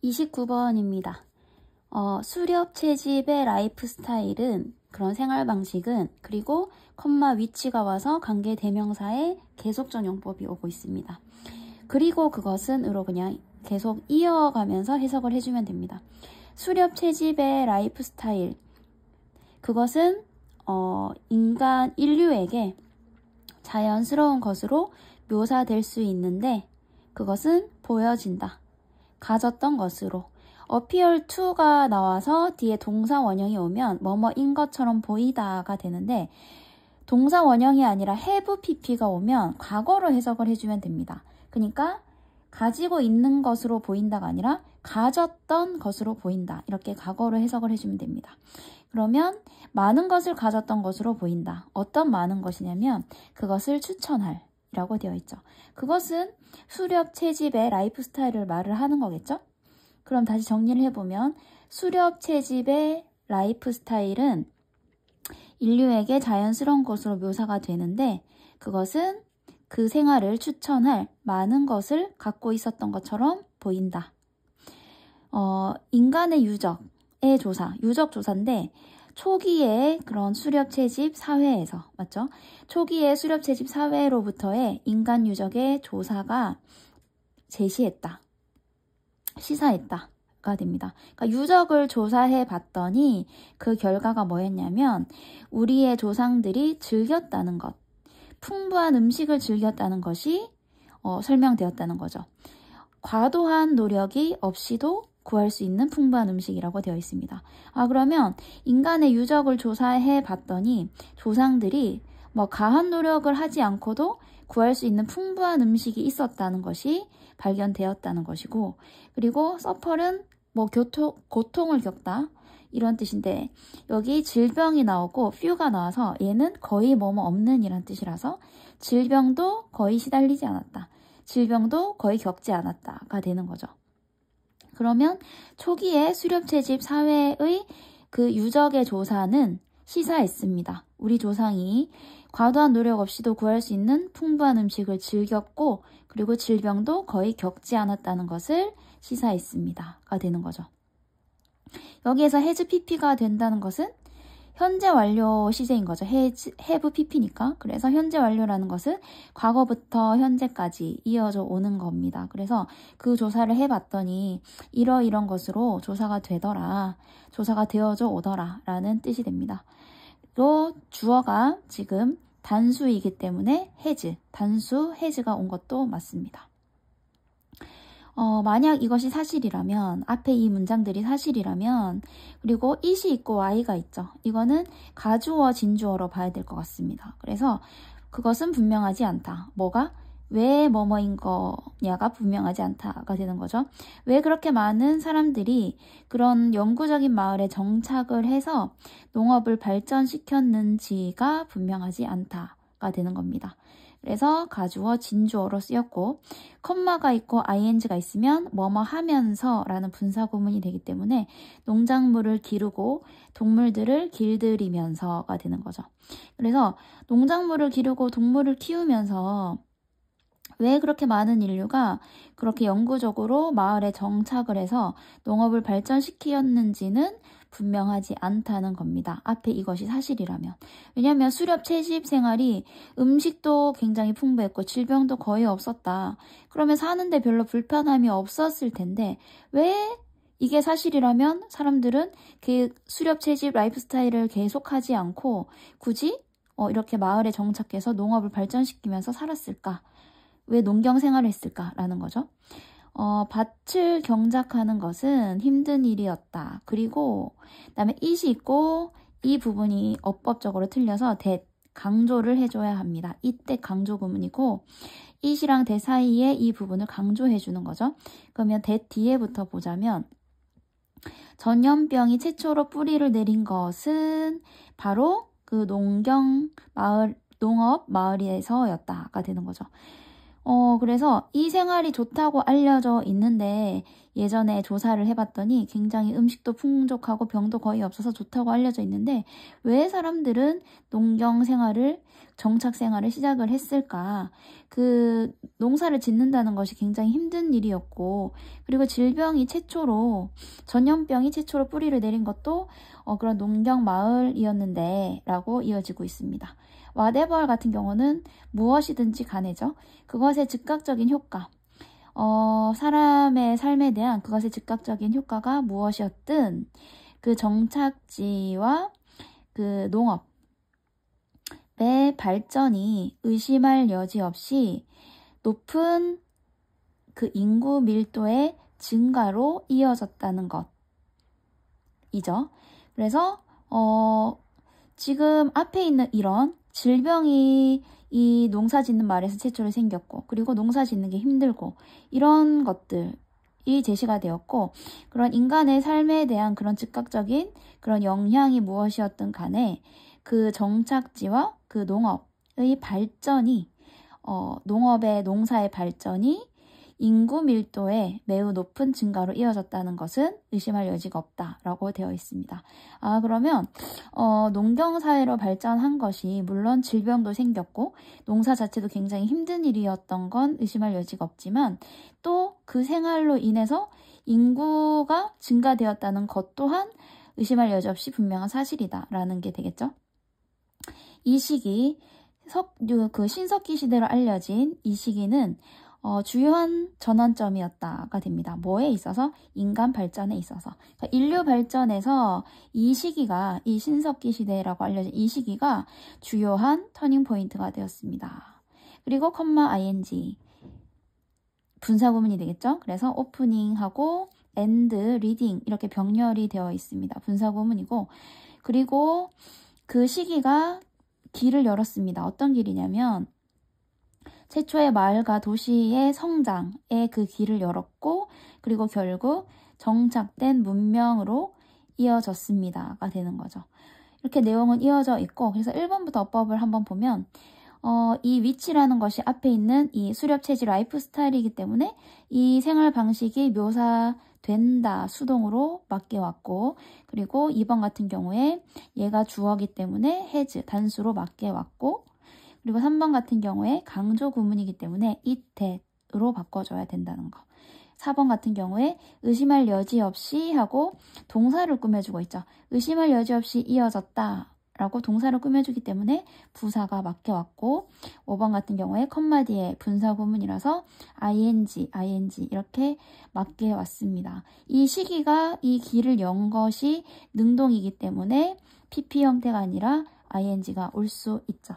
29번입니다. 수렵 채집의 라이프 스타일은, 그런 생활 방식은, 그리고 컴마 위치가 와서 관계 대명사의 계속적 용법이 오고 있습니다. 그리고 그것은으로 그냥 계속 이어가면서 해석을 해주면 됩니다. 수렵 채집의 라이프 스타일, 그것은 인류에게 자연스러운 것으로 묘사될 수 있는데, 그것은 보여진다, 가졌던 것으로. appear to가 나와서 뒤에 동사 원형이 오면 뭐뭐인 것처럼 보이다가 되는데, 동사 원형이 아니라 have pp가 오면 과거로 해석을 해주면 됩니다. 그러니까 가지고 있는 것으로 보인다가 아니라 가졌던 것으로 보인다, 이렇게 과거로 해석을 해주면 됩니다. 그러면 많은 것을 가졌던 것으로 보인다. 어떤 많은 것이냐면 그것을 추천할 이라고 되어 있죠. 그것은 수렵 채집의 라이프 스타일을 말을 하는 거겠죠? 그럼 다시 정리를 해보면, 수렵 채집의 라이프 스타일은 인류에게 자연스러운 것으로 묘사가 되는데, 그것은 그 생활을 추천할 많은 것을 갖고 있었던 것처럼 보인다. 인간의 유적의 조사, 유적 조사인데, 초기의 그런 수렵 채집 사회에서, 맞죠? 초기의 수렵 채집 사회로부터의 인간 유적의 조사가 제시했다, 시사했다가 됩니다. 그러니까 유적을 조사해 봤더니 그 결과가 뭐였냐면, 우리의 조상들이 즐겼다는 것, 풍부한 음식을 즐겼다는 것이 설명되었다는 거죠. 과도한 노력이 없이도 구할 수 있는 풍부한 음식이라고 되어 있습니다. 그러면 인간의 유적을 조사해 봤더니 조상들이 가한 노력을 하지 않고도 구할 수 있는 풍부한 음식이 있었다는 것이 발견되었다는 것이고, 그리고 서펄은 고통을 겪다, 이런 뜻인데, 여기 질병이 나오고 few가 나와서 얘는 거의 없는 이란 뜻이라서 질병도 거의 시달리지 않았다, 질병도 거의 겪지 않았다가 되는 거죠. 그러면 초기의 수렵 채집 사회의 그 유적의 조사는 시사했습니다. 우리 조상이 과도한 노력 없이도 구할 수 있는 풍부한 음식을 즐겼고, 그리고 질병도 거의 겪지 않았다는 것을 시사했습니다가 되는 거죠. 여기에서 has pp가 된다는 것은 현재 완료 시제인 거죠. have pp니까. 그래서 현재 완료라는 것은 과거부터 현재까지 이어져 오는 겁니다. 그래서 그 조사를 해봤더니 이러이런 것으로 조사가 되더라, 조사가 되어져 오더라 라는 뜻이 됩니다. 또 주어가 지금 단수이기 때문에 has, 단수 has가 온 것도 맞습니다. 만약 이것이 사실이라면, 앞에 이 문장들이 사실이라면, 그리고 it이 있고 y가 있죠. 이거는 가주어, 진주어로 봐야 될 것 같습니다. 그래서 그것은 분명하지 않다. 뭐가? 왜 뭐뭐인 거냐가 분명하지 않다가 되는 거죠. 왜 그렇게 많은 사람들이 그런 영구적인 마을에 정착을 해서 농업을 발전시켰는지가 분명하지 않다가 되는 겁니다. 그래서 가주어, 진주어로 쓰였고, 컴마가 있고 ing가 있으면 뭐뭐 하면서 라는 분사구문이 되기 때문에 농작물을 기르고 동물들을 길들이면서가 되는 거죠. 그래서 농작물을 기르고 동물을 키우면서 왜 그렇게 많은 인류가 그렇게 영구적으로 마을에 정착을 해서 농업을 발전시켰는지는 분명하지 않다는 겁니다. 앞에 이것이 사실이라면. 왜냐하면 수렵 채집 생활이 음식도 굉장히 풍부했고 질병도 거의 없었다. 그러면 사는데 별로 불편함이 없었을 텐데, 왜 이게 사실이라면 사람들은 그 수렵 채집 라이프 스타일을 계속하지 않고 굳이 이렇게 마을에 정착해서 농업을 발전시키면서 살았을까? 왜 농경 생활을 했을까라는 거죠. 밭을 경작하는 것은 힘든 일이었다. 그리고 그다음에 it이 있고 이 부분이 어법적으로 틀려서 that, 강조를 해줘야 합니다. 이때 강조 구문이고, it이랑 that 사이에 이 부분을 강조해 주는 거죠. 그러면 that 뒤에부터 보자면, 전염병이 최초로 뿌리를 내린 것은 바로 그 농업 마을에서였다가 되는 거죠. 그래서 이 생활이 좋다고 알려져 있는데 예전에 조사를 해봤더니 굉장히 음식도 풍족하고 병도 거의 없어서 좋다고 알려져 있는데 왜 사람들은 농경 생활을, 정착 생활을 시작을 했을까? 그 농사를 짓는다는 것이 굉장히 힘든 일이었고, 그리고 질병이 최초로, 전염병이 최초로 뿌리를 내린 것도 그런 농경 마을이었는데 라고 이어지고 있습니다. whatever 같은 경우는 무엇이든지 간에죠. 그것의 즉각적인 효과, 사람의 삶에 대한 그것의 즉각적인 효과가 무엇이었든 그 정착지와 그 농업의 발전이 의심할 여지 없이 높은 그 인구 밀도의 증가로 이어졌다는 것이죠. 그래서 지금 앞에 있는 이런 질병이 이 농사 짓는 말에서 최초로 생겼고, 그리고 농사 짓는 게 힘들고, 이런 것들이 제시가 되었고, 그런 인간의 삶에 대한 그런 즉각적인 그런 영향이 무엇이었든 간에 그 정착지와 그 농업의 발전이, 농사의 발전이 인구 밀도의 매우 높은 증가로 이어졌다는 것은 의심할 여지가 없다라고 되어 있습니다. 그러면 농경사회로 발전한 것이 물론 질병도 생겼고 농사 자체도 굉장히 힘든 일이었던 건 의심할 여지가 없지만 또 그 생활로 인해서 인구가 증가되었다는 것 또한 의심할 여지 없이 분명한 사실이다라는 게 되겠죠. 이 시기, 그 신석기 시대로 알려진 이 시기는 주요한 전환점이었다가 됩니다. 뭐에 있어서? 인간 발전에 있어서. 그러니까 인류 발전에서 이 시기가, 이 신석기 시대라고 알려진 이 시기가 주요한 터닝 포인트가 되었습니다. 그리고 컴마 분사구문이 되겠죠? 그래서 오프닝하고 엔드, 리딩 이렇게 병렬이 되어 있습니다. 분사구문이고, 그리고 그 시기가 길을 열었습니다. 어떤 길이냐면 최초의 마을과 도시의 성장에 그 길을 열었고, 그리고 결국 정착된 문명으로 이어졌습니다가 되는 거죠. 이렇게 내용은 이어져 있고, 그래서 1번부터 어법을 한번 보면 이 위치라는 것이 앞에 있는 이 수렵체질 라이프 스타일이기 때문에 이 생활 방식이 묘사된다 수동으로 맡겨왔고, 그리고 2번 같은 경우에 얘가 주어기 때문에 has 단수로 맡겨왔고, 그리고 3번 같은 경우에 강조 구문이기 때문에 it, that으로 바꿔줘야 된다는 거. 4번 같은 경우에 의심할 여지 없이 하고 동사를 꾸며주고 있죠. 의심할 여지 없이 이어졌다 라고 동사를 꾸며주기 때문에 부사가 맡겨왔고, 5번 같은 경우에 컴마 뒤에 분사 구문이라서 ing 이렇게 맡겨왔습니다. 이 시기가 이 길을 연 것이 능동이기 때문에 PP 형태가 아니라 ing가 올 수 있죠.